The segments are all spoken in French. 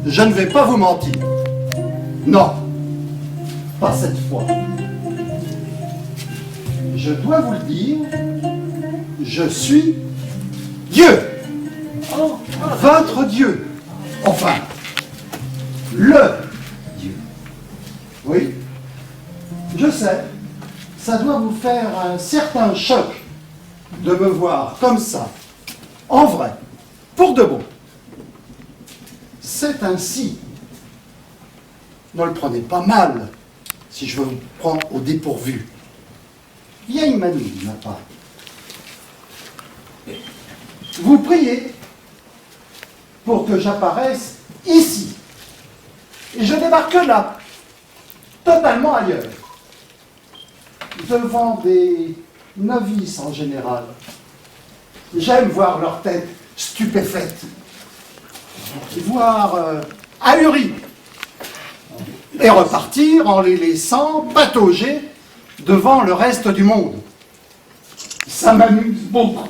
Je ne vais pas vous mentir. Non, pas cette fois. Je dois vous le dire, je suis Dieu. Votre Dieu. Enfin, le Dieu. Oui, je sais, ça doit vous faire un certain choc de me voir comme ça, en vrai, pour de bon. C'est ainsi. Ne le prenez pas mal, si je vous prends au dépourvu. Il y a une manie de ma part. Vous priez pour que j'apparaisse ici. Et je débarque là, totalement ailleurs. Devant des novices en général. J'aime voir leur tête stupéfaite. Voire ahuris. Et repartir en les laissant patauger devant le reste du monde. Ça m'amuse beaucoup.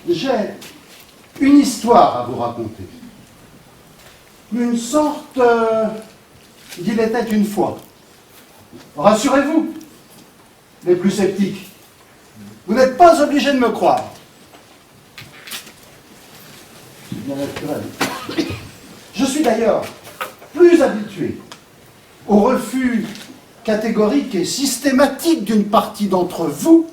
J'ai une histoire à vous raconter. Une sorte d'il était une fois. Rassurez-vous, les plus sceptiques. Vous n'êtes pas obligés de me croire. C'est bien naturel. Je suis d'ailleurs plus habitué au refus catégorique et systématique d'une partie d'entre vous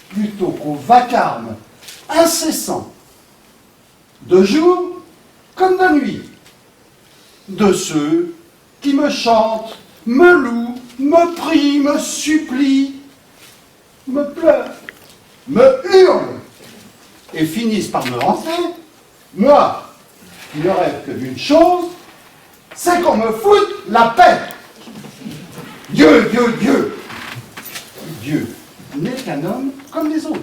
plutôt qu'au vacarme incessant de jour comme de nuit de ceux qui me chantent, me louent, me prient, me supplient, me pleurent, me hurlent et finissent par me rentrer, moi qui ne rêve que d'une chose, c'est qu'on me foute la paix. Dieu, Dieu, Dieu. Dieu n'est qu'un homme comme les autres.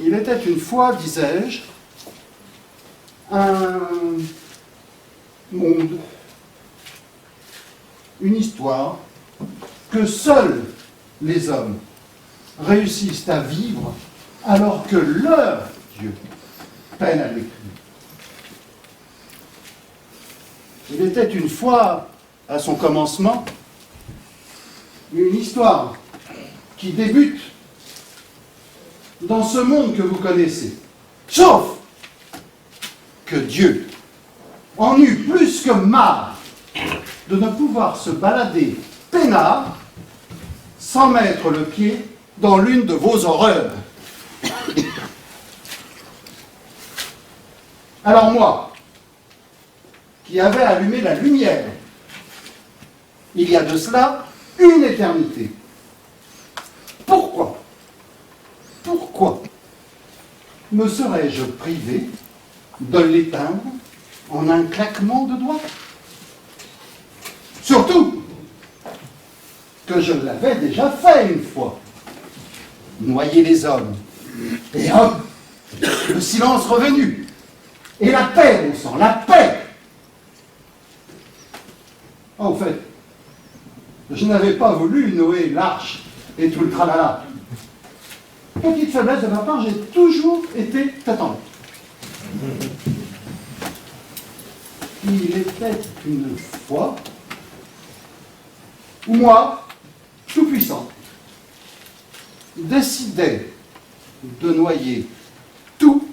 Il était une fois, disais-je, un monde, une histoire que seuls les hommes réussissent à vivre alors que leur Dieu peine à l'écrire. Il était une fois, à son commencement, une histoire qui débute dans ce monde que vous connaissez. Sauf que Dieu en eut plus que marre de ne pouvoir se balader peinard sans mettre le pied dans l'une de vos horreurs. Alors moi, qui avais allumé la lumière, il y a de cela une éternité. Pourquoi me serais-je privé de l'éteindre en un claquement de doigts? Surtout que je l'avais déjà fait une fois. Noyer les hommes. Et hop, le silence revenu. Et la paix, mon sang, la paix. En fait, je n'avais pas voulu Noé, l'arche et tout le tralala. Petite faiblesse de ma part, j'ai toujours été tête en l'air. Il était une fois où moi, tout puissant, décidais de noyer tout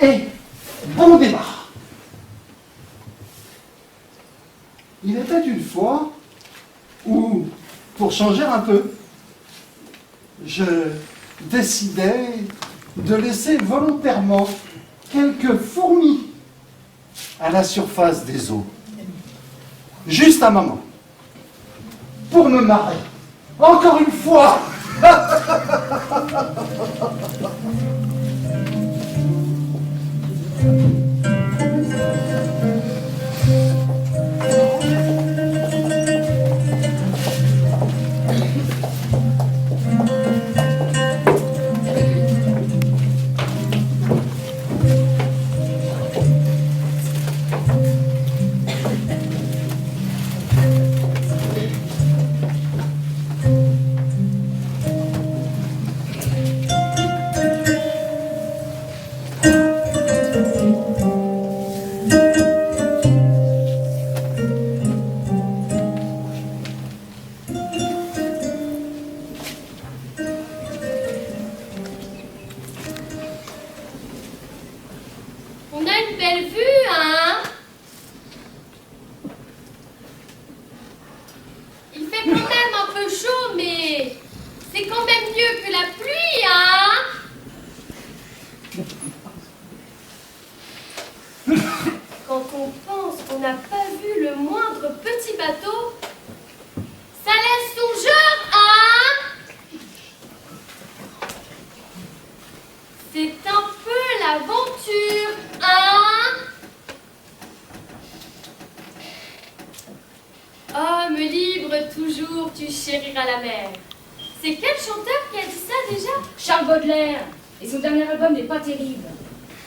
et bon démarre. Il était une fois où, pour changer un peu, je décidais de laisser volontairement quelques fourmis à la surface des eaux. Juste un moment. Pour me marrer. Encore une fois. On a une belle vue, hein? Il fait quand même un peu chaud, mais c'est quand même mieux que la pluie, hein? Quand on pense qu'on n'a pas vu le moindre petit bateau, ça laisse songeur, hein? C'est un peu l'aventure, hein? Homme libre toujours, tu chériras la mer. C'est quel chanteur qui a dit ça déjà? Charles Baudelaire. Et son dernier album n'est pas terrible.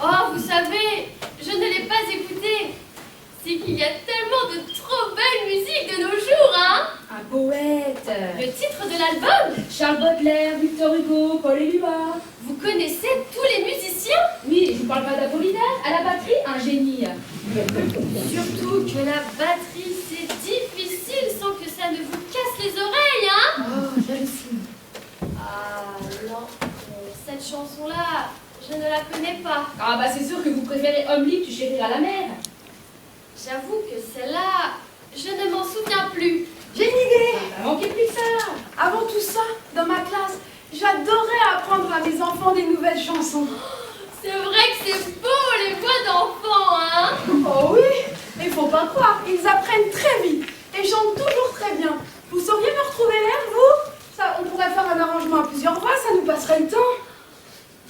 Oh, vous savez, je ne l'ai pas écouté. C'est qu'il y a tellement de trop belle musique de nos jours, hein? Un poète. Le titre de l'album? Charles Baudelaire, Victor Hugo, Paul Éluard. Vous connaissez tous les musiciens? Oui, et je vous parle pas d'Apollinaire. À la batterie, un génie. Surtout que la batterie, c'est difficile sans que ça ne vous casse les oreilles, hein? Oh, j'hallucine. Ah non, cette chanson-là, je ne la connais pas. Ah bah c'est sûr que vous préférez Homme libre, tu chériras la mer. J'avoue que celle-là, je ne m'en souviens plus. J'ai une idée. Bah manquez plus que ça. Avant tout ça, dans ma classe, j'adorais apprendre à mes enfants des nouvelles chansons. C'est vrai que c'est beau les voix d'enfants, hein? Oh oui, mais faut pas croire, ils apprennent très vite et chantent toujours très bien. Vous sauriez me retrouver l'air, vous? Ça, on pourrait faire un arrangement à plusieurs voix, ça nous passerait le temps.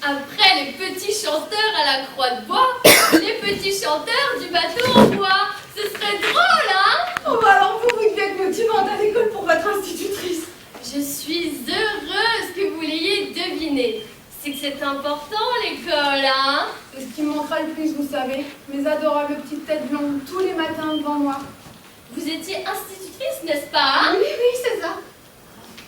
Après les petits chanteurs à la croix de bois, les petits chanteurs du bateau en bois. Ce serait drôle, hein? Oh bah alors vous devez être motivante à l'école pour votre institutrice. Je suis heureuse que vous l'ayez deviné. C'est que c'est important l'école, hein? C'est ce qui me manquera le plus, vous savez. Mes adorables petites têtes blondes, tous les matins devant moi. Vous étiez institutrice, n'est-ce pas, hein? Oui, oui, c'est ça.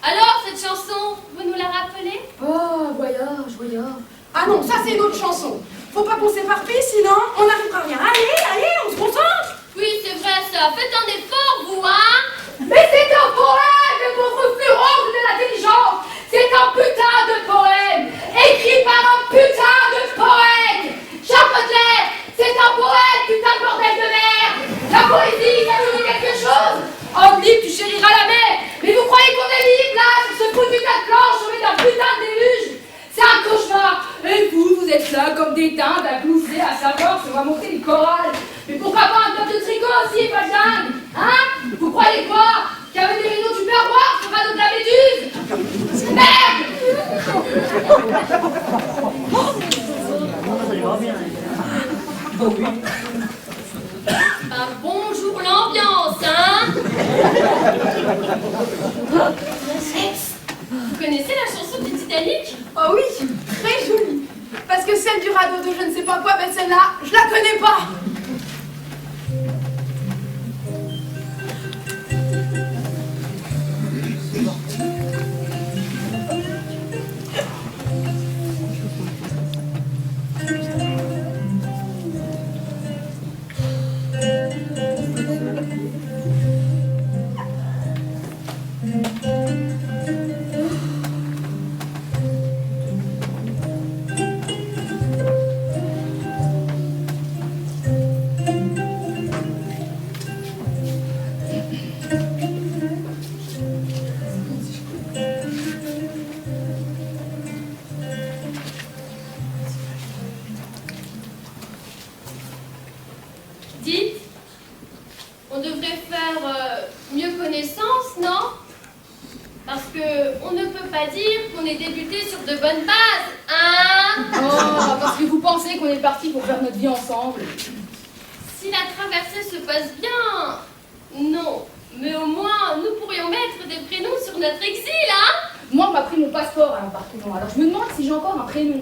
Alors, cette chanson, vous nous la rappelez? Oh, voyage, voyage. Ah non, ça c'est une autre chanson. Faut pas qu'on s'éparpille, sinon on n'arrivera à rien. Allez, allez, on se concentre. Oui, c'est vrai ça. Faites un effort, vous, hein? Mais c'est un poème, le pauvre fureur de l'intelligence. C'est un putain de poème, écrit par un putain de poète. Charles Baudelaire, c'est un poète, putain de bordel de merde. La poésie, ça vous dit quelque chose? Homme libre, tu chériras la mer. Mais vous croyez qu'on est libre, là, sur ce foutu tas de planches au milieu d'un putain de déluge? C'est un cauchemar. Et vous êtes là comme des dindes à glousser, à savoir si on va monter une chorale. Mais pourquoi pas un top de tricot aussi, pas dingue? Hein? Vous croyez quoi? Qu'avec des rideaux du perroir, c'est pas de la méduse? Merde! Ah, bonjour l'ambiance, hein? Vous connaissez la chanson du Titanic? Oh oui, très jolie. Parce que celle du radeau de je ne sais pas quoi, ben celle-là, je la connais pas. qu'on ne peut pas dire qu'on est débuté sur de bonnes bases, hein? Oh, parce que vous pensez qu'on est parti pour faire notre vie ensemble. Si la traversée se passe bien, non. Mais au moins, nous pourrions mettre des prénoms sur notre exil, hein? Moi, on m'a pris mon passeport à l'embarquement, alors je me demande si j'ai encore un prénom.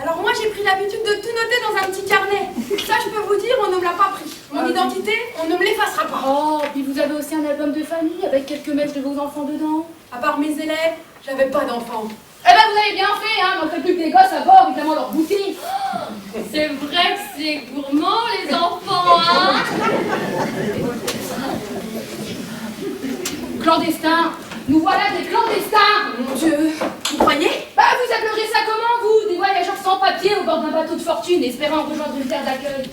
Alors moi j'ai pris l'habitude de tout noter dans un petit carnet. Ça je peux vous dire, on ne me l'a pas pris. Mon identité, on ne me l'effacera pas. Oh, puis vous avez aussi un album de famille avec quelques mèches de vos enfants dedans. À part mes élèves, j'avais pas d'enfants. Eh ben vous avez bien fait, hein, manquerait plus que les gosses à bord, évidemment leur goûter. C'est vrai que c'est gourmand, les enfants, hein? Clandestins. Nous voilà des clandestins. Mon Dieu, vous croyez? Bah vous appellerez ça comment, vous? Des voyageurs sans papier au bord d'un bateau de fortune, espérant rejoindre une terre d'accueil.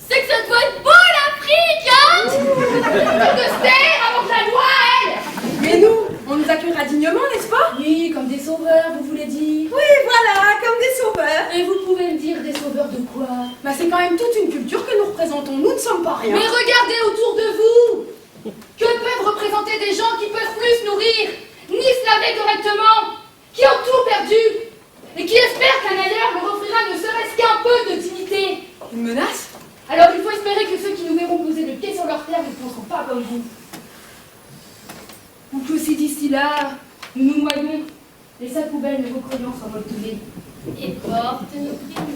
C'est que ça doit être beau, l'Afrique, hein? De se taire avant que la loi, elle! Mais nous, on nous accueillera dignement, n'est-ce pas? Oui, comme des sauveurs, vous voulez dire? Oui, voilà, comme des sauveurs. Et vous pouvez me dire des sauveurs de quoi? Bah c'est quand même toute une culture que nous représentons, nous ne sommes pas rien. Mais regardez autour de vous! Que peuvent représenter des gens qui peuvent plus se nourrir, ni se laver correctement, qui ont tout perdu, et qui espèrent qu'un ailleurs leur offrira ne serait-ce qu'un peu de dignité? Une menace? Alors il faut espérer que ceux qui nous verront poser le pied sur leur terre ne penseront pas comme vous. Ou que si d'ici là, nous nous noyons, les sacs poubelles de vos croyances en volent Et porte nos prénoms.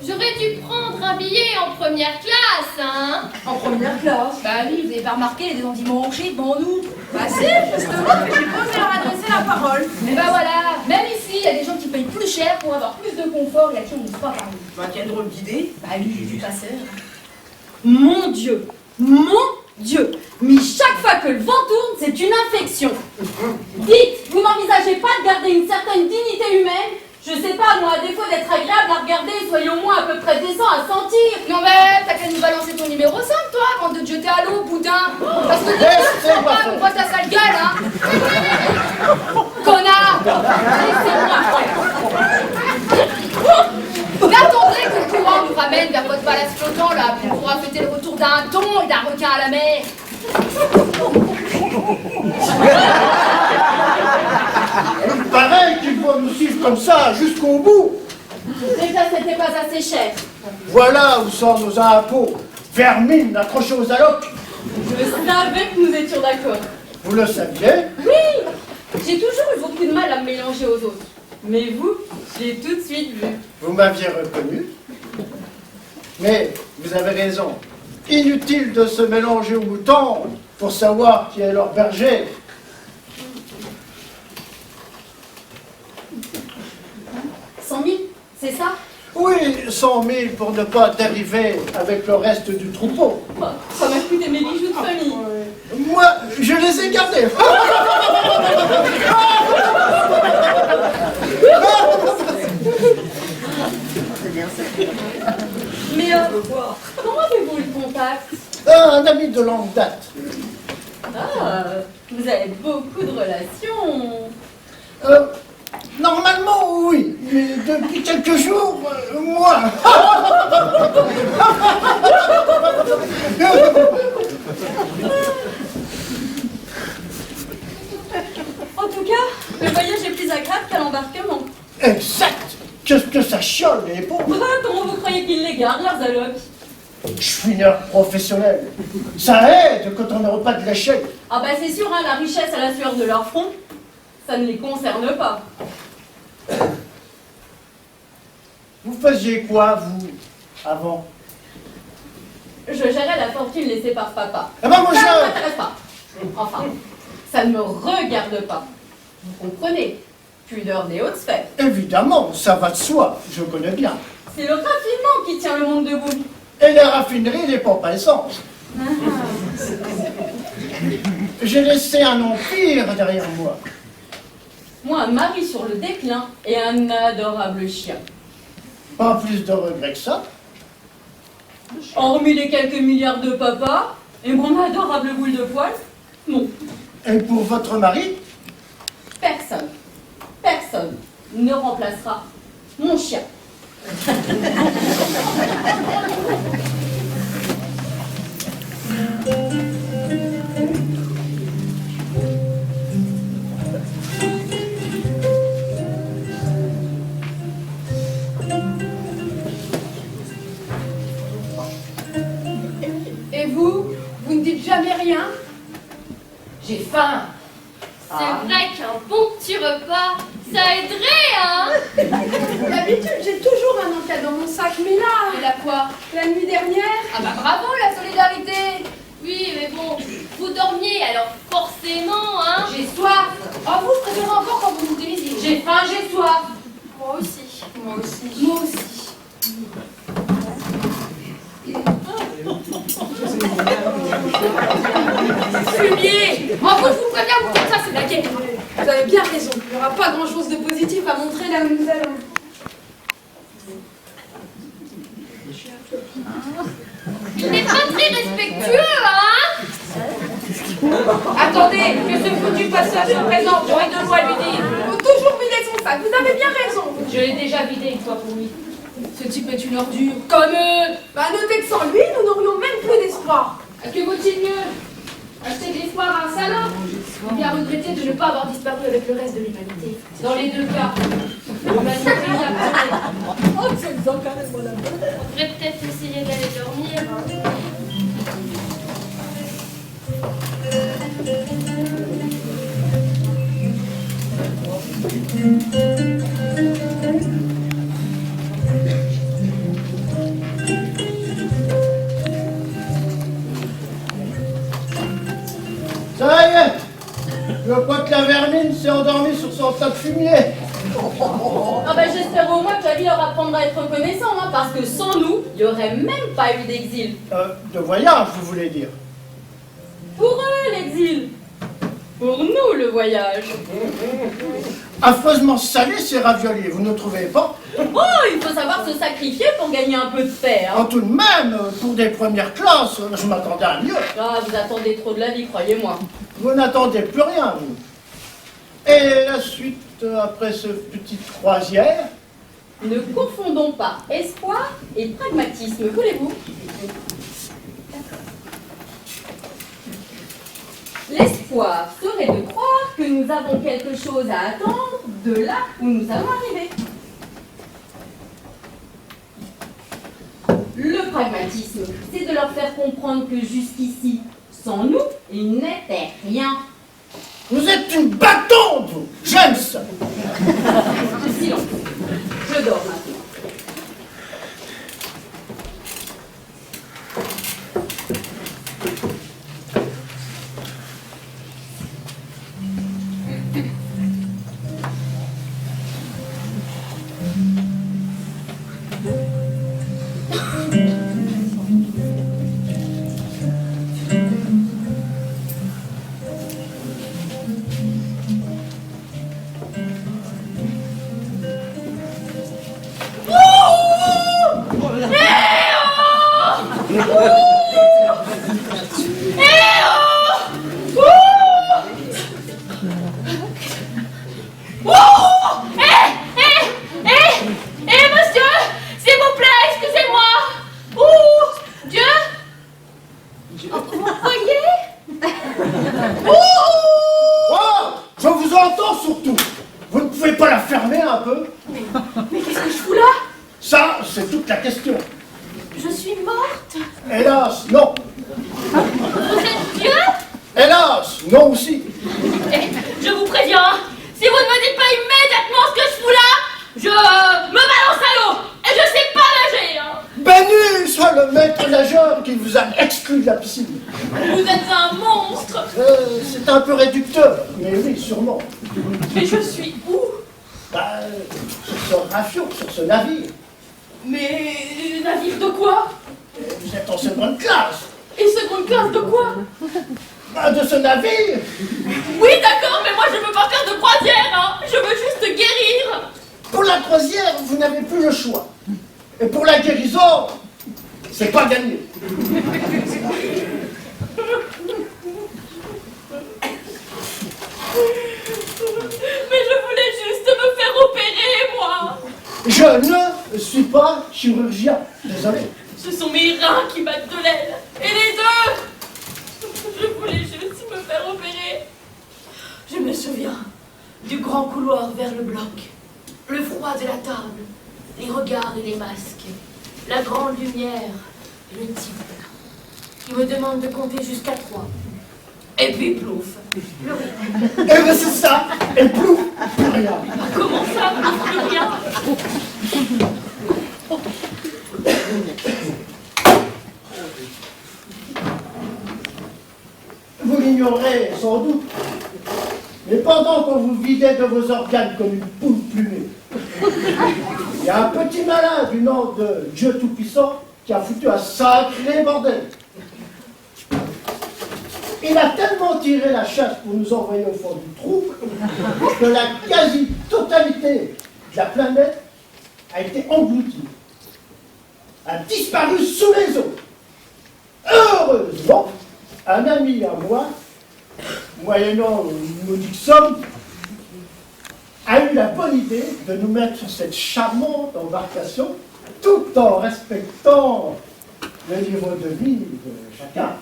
J'aurais dû prendre un billet en première classe, hein? En première classe. Bah oui, vous avez pas remarqué les endimments hanchés devant nous? Bah si, justement, que j'ai posé leur adresser la parole. Mais bah voilà, même ici, il y a des gens qui payent plus cher pour avoir plus de confort et à qui on n'ose pas parler. Bah quelle drôle d'idée. Bah lui, du passeur. Mon Dieu, mais chaque fois que le vent tourne, c'est une infection. Dites, vous n'envisagez pas de garder une certaine dignité humaine? Je sais pas, moi, à défaut d'être agréable à regarder, soyez au moins à peu près décent à sentir. Non mais t'as qu'à nous balancer ton numéro 5 toi, avant de te jeter à l'eau, boudin. Parce que tu ne pas qu'on voit ta sale gueule, hein. Connard. Attendez que le courant nous ramène vers votre palace flottant là, puis on pourra fêter le retour d'un thon et d'un requin à la mer. Il paraît qu'il faut nous suivre comme ça jusqu'au bout. Déjà, c'était pas assez cher. Voilà où sont nos impôts. Vermine accrochés aux allocs. Je savais que nous étions d'accord. Vous le saviez? Oui, j'ai toujours eu beaucoup de mal à me mélanger aux autres. Mais vous, j'ai tout de suite vu. Vous m'aviez reconnu. Mais vous avez raison. Inutile de se mélanger aux moutons pour savoir qui est leur berger. 100 000, c'est ça? Oui, 100 000 pour ne pas dériver avec le reste du troupeau. Ça m'a coûté mes bijoux de famille. Moi, je les ai gardés. Mais comment avez-vous le contact? Un ami de longue date. Ah, vous avez beaucoup de relations. Normalement, oui, mais depuis quelques jours, moins. En tout cas, le voyage est plus agréable qu'à l'embarquement. Exact. Qu'est-ce que ça chiole, les pauvres. Comment vous croyez qu'ils les gardent, leurs allocs? Chouineur professionnel. Ça aide quand on n'a pas de l'échelle. Ah bah c'est sûr, hein, la richesse à la sueur de leur front, ça ne les concerne pas. Vous faisiez quoi, vous, avant? Je Je gérais la fortune laissée par papa. Eh ben, moi, Ça ne je... m'intéresse pas. Enfin, ça ne me regarde pas. Vous comprenez? Pudeur des hautes sphères. Évidemment, ça va de soi, je connais bien. C'est le raffinement qui tient le monde debout. Et les raffineries, les pompes à essence. J'ai laissé un empire derrière moi. Moi, un mari sur le déclin et un adorable chien. Pas plus de regrets que ça. Hormis les quelques milliards de papa et mon adorable boule de poil, non. Et pour votre mari? Personne ne remplacera mon chien. Et vous ne dites jamais rien? J'ai faim. C'est vrai qu'un bon petit repas, ça aiderait, hein? D'habitude, j'ai toujours un encas dans mon sac, mais là... Et la quoi? La nuit dernière... Ah bah bravo, la solidarité. Oui, mais bon, vous dormiez, alors forcément, hein? J'ai soif. Oh, vous, je préfère encore quand vous vous divisez. J'ai faim, j'ai soif. Moi aussi. Moi aussi. Moi aussi. Fumier. Oh, vous, je vous préviens, vous faites ça, c'est la guerre. Vous avez bien raison, il n'y aura pas grand-chose de positif à montrer là où nous allons. Il n'est pas très respectueux, hein? Attendez, que ce foutu passeur se présente, j'aurais deux mots à lui dire. Il faut toujours vider son sac, vous avez bien raison. Je l'ai déjà vidé une fois pour lui. Ce type est une ordure. Comme eux. Bah notez que sans lui, nous n'aurions même plus d'espoir. Que vaut-il mieux acheter de l'espoir à un salaud ou bien regretter de ne pas avoir disparu avec le reste de l'humanité? Dans les deux cas, l'humanité est appelée. On devrait peut-être essayer d'aller dormir, hein? Ça y est, je crois que la vermine s'est endormie sur son tas de fumier. Ah ben j'espère au moins que la vie leur apprendra à être reconnaissant, hein, parce que sans nous, il n'y aurait même pas eu d'exil. De voyage, vous voulez dire? Pour eux, l'exil. Pour nous, le voyage. Affreusement salé ces raviolis, vous ne trouvez pas? Oh, il faut savoir se sacrifier pour gagner un peu de paix, hein. En tout de même, pour des premières classes, je m'attendais à mieux. Ah, vous attendez trop de la vie, croyez-moi. Vous n'attendez plus rien, vous. Et la suite, après ce petit croisière? Ne confondons pas espoir et pragmatisme, voulez-vous? L'espoir serait de croire que nous avons quelque chose à attendre de là où nous allons arriver. Le pragmatisme, c'est de leur faire comprendre que jusqu'ici, sans nous, il n'était rien. Vous êtes une bâton, vous. J'aime ça. Silence. Je dors maintenant. C'est toute la question. Je suis morte. Hélas, non. Vous êtes Dieu? Hélas, non aussi. Eh, je vous préviens, si vous ne me dites pas immédiatement ce que je fous là, je me balance à l'eau et je sais pas nager. Hein. Bénu soit le maître nageur. qui vous a exclu de la piscine. Vous êtes un monstre. C'est un peu réducteur, mais oui, sûrement. Mais je suis où? Bah, sur ce rafiot, sur ce navire. Mais navire de quoi? Vous êtes en seconde classe. Et seconde classe de quoi? Bah, de ce navire. Oui, d'accord, mais moi je veux pas faire de croisière, hein. Je veux juste guérir. Pour la croisière, vous n'avez plus le choix. Et pour la guérison, c'est pas gagné. Mais je voulais juste me faire opérer, moi. Je ne suis pas chirurgien. Désolé. Ce sont mes reins qui battent de l'aile. Et les deux. Je voulais juste me faire opérer. Je me souviens du grand couloir vers le bloc. Le froid de la table. Les regards et les masques. La grande lumière. Et le type qui me demande de compter jusqu'à 3. Et puis plouf. Plus rien. Eh ben c'est ça. Et plouf, plus rien. Comment ça, plus rien? Vous l'ignorez sans doute. Mais pendant qu'on vous vidait de vos organes comme une poule plumée, il y a un petit malin du nom de Dieu Tout-Puissant qui a foutu un sacré bordel. Il a tellement tiré la chasse pour nous envoyer au fond du trou que la quasi-totalité de la planète a été engloutie, a disparu sous les eaux. Heureusement, un ami à moi, moyennant une modique somme, a eu la bonne idée de nous mettre sur cette charmante embarcation tout en respectant le niveau de vie de chacun.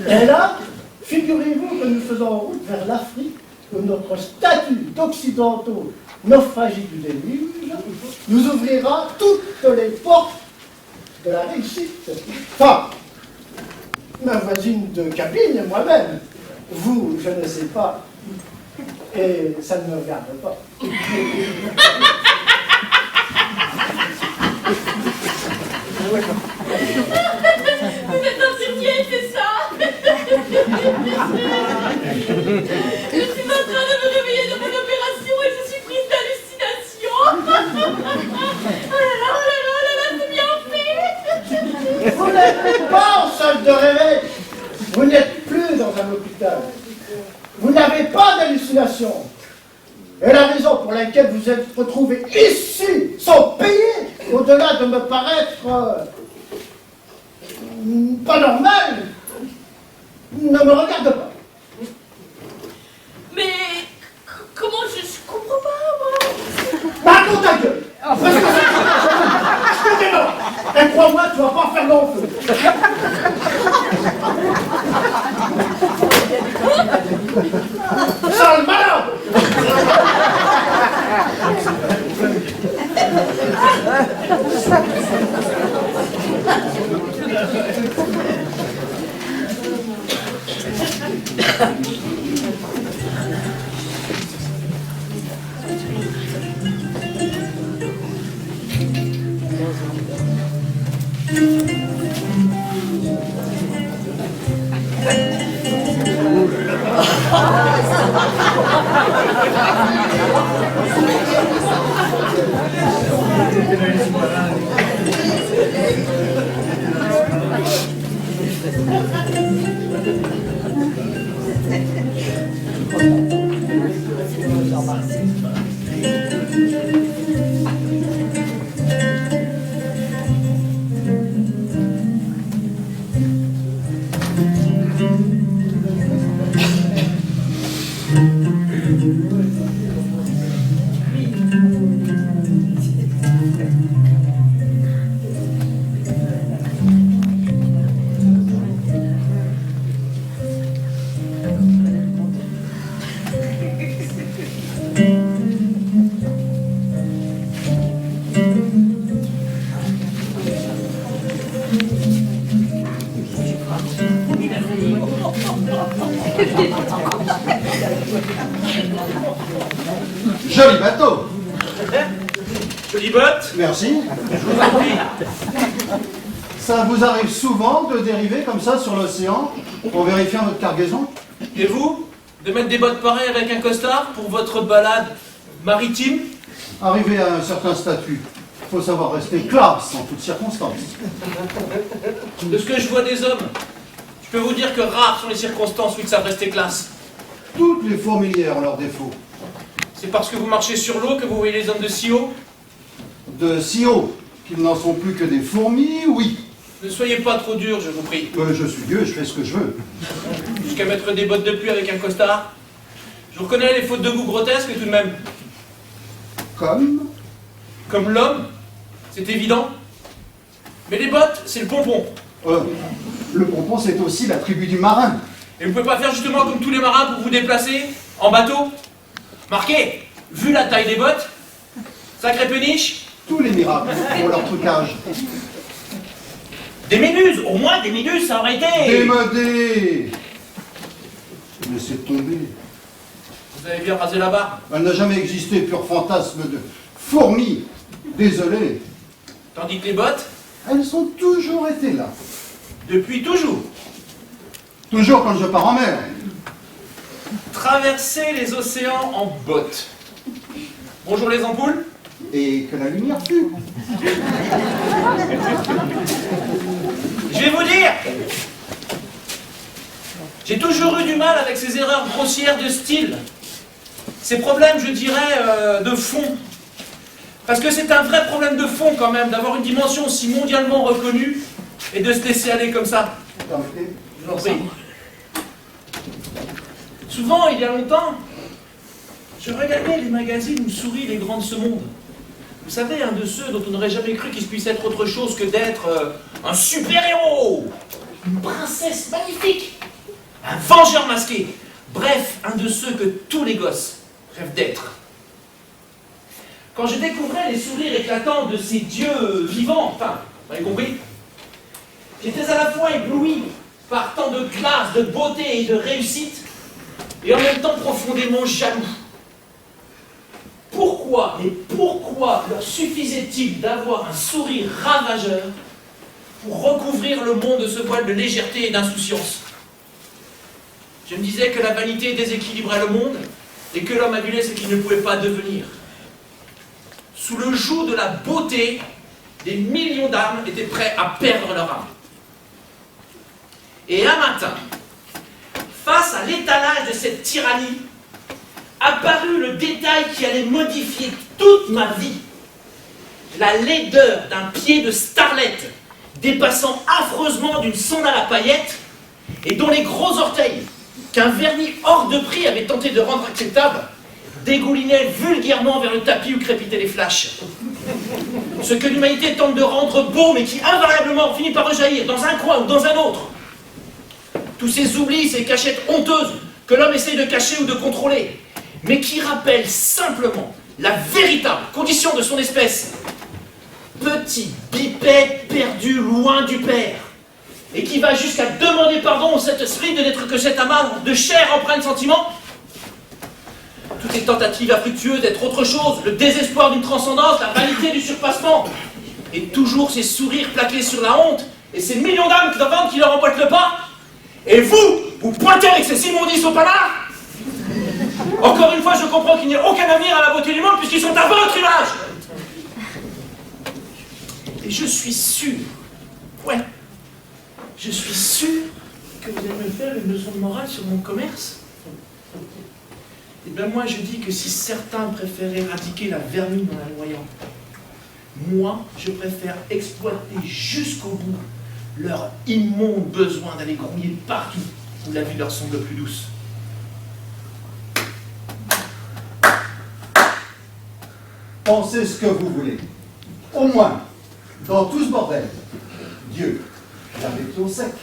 Et là, figurez-vous que nous faisons en route vers l'Afrique, que notre statut d'occidentaux naufragés du déluge nous ouvrira toutes les portes de la réussite. Enfin, ma voisine de cabine et moi-même. Vous, je ne sais pas. Et ça ne me regarde pas. Vous êtes insidieux, c'est ça? Je suis en train de me réveiller de mon opération et je suis prise d'hallucination. Oh là là, c'est bien fait. Vous n'êtes pas en salle de réveil. Vous n'êtes plus dans un hôpital. Vous n'avez pas d'hallucination. Et la raison pour laquelle vous êtes retrouvés ici, sans payer, au-delà de me paraître pas normal, ne me regarde pas. Mais comment je comprends pas, moi? Marco ta gueule. Parce que je te dénonce. Et crois-moi, tu vas pas faire long feu. Sale malade. Joli bateau. Jolie botte. Merci. Je vous en prie. Ça vous arrive souvent de dériver comme ça sur l'océan pour vérifier votre cargaison? Et vous? De mettre des bottes pareilles avec un costard pour votre balade maritime? Arrivé à un certain statut, il faut savoir rester classe en toutes circonstances. De ce que je vois des hommes, je peux vous dire que rares sont les circonstances où ils savent rester classe. Toutes les fourmilières ont leurs défauts. C'est parce que vous marchez sur l'eau que vous voyez les hommes de si haut? De si haut qu'ils n'en sont plus que des fourmis, oui. Ne soyez pas trop dur, je vous prie. Je suis Dieu, je fais ce que je veux. Jusqu'à mettre des bottes de pluie avec un costard. Je reconnais les fautes de goût grotesques tout de même. Comme l'homme, c'est évident. Mais les bottes, c'est le pompon. Le pompon, c'est aussi la tribu du marin. Et vous pouvez pas faire justement comme tous les marins pour vous déplacer en bateau? Marquez, vu la taille des bottes, sacré péniche. Tous les miracles ont leur trucage. Des méduses, au moins des méduses, ça aurait été. Démodé. Laissez tomber. Vous avez bien rasé la barre. Elle n'a jamais existé, pur fantasme de fourmis. Désolé. Tandis que les bottes, Elles ont toujours été là. depuis toujours, Toujours quand je pars en mer. traverser les océans en bottes. Bonjour les ampoules. Et que la lumière fut. Je vais vous dire, j'ai toujours eu du mal avec ces erreurs grossières de style. Ces problèmes, je dirais, de fond. Parce que c'est un vrai problème de fond quand même, d'avoir une dimension aussi mondialement reconnue et de se laisser aller comme ça. Permettez. Je vous en prie. Souvent, il y a longtemps, je regardais les magazines où sourient les grands de ce monde. Vous savez, un de ceux dont on n'aurait jamais cru qu'il puisse être autre chose que d'être un super-héros, une princesse magnifique, un vengeur masqué. Bref, un de ceux que tous les gosses rêvent d'être. Quand je découvrais les sourires éclatants de ces dieux vivants, enfin, vous avez compris, j'étais à la fois ébloui par tant de classe, de beauté et de réussite, et en même temps profondément jaloux. Pourquoi leur suffisait-il d'avoir un sourire ravageur pour recouvrir le monde de ce voile de légèreté et d'insouciance? Je me disais que la vanité déséquilibrait le monde et que l'homme adulait ce qu'il ne pouvait pas devenir. Sous le joug de la beauté, des millions d'âmes étaient prêts à perdre leur âme. Et un matin, face à l'étalage de cette tyrannie, apparut le détail qui allait modifier toute ma vie. La laideur d'un pied de starlette, dépassant affreusement d'une sandale à paillettes, et dont les gros orteils, qu'un vernis hors de prix avait tenté de rendre acceptable, dégoulinaient vulgairement vers le tapis où crépitaient les flashs. Ce que l'humanité tente de rendre beau, mais qui invariablement finit par rejaillir dans un coin ou dans un autre. Tous ces oublis, ces cachettes honteuses que l'homme essaye de cacher ou de contrôler, mais qui rappellent simplement la véritable condition de son espèce. Petit bipède perdu loin du père, et qui va jusqu'à demander pardon au cet esprit de n'être que cet amas de chair empreinte de sentiment. Toutes les tentatives infructueuses d'être autre chose, le désespoir d'une transcendance, la vanité du surpassement, et toujours ces sourires plaqués sur la honte, et ces millions d'âmes qui leur emboîtent le pas. Et vous pointez avec ces immondices au panard. Encore une fois, je comprends qu'il n'y a aucun avenir à la beauté du monde puisqu'ils sont à votre image. Et je suis sûr, je suis sûr que vous allez me faire une leçon de morale sur mon commerce. Et bien moi, je dis que si certains préfèrent éradiquer la vermine en la noyant, moi, je préfère exploiter jusqu'au bout leur immonde besoin d'aller grouiller partout où la vie leur semble plus douce. Pensez ce que vous voulez. Au moins, dans tout ce bordel, Dieu l'avait au sec.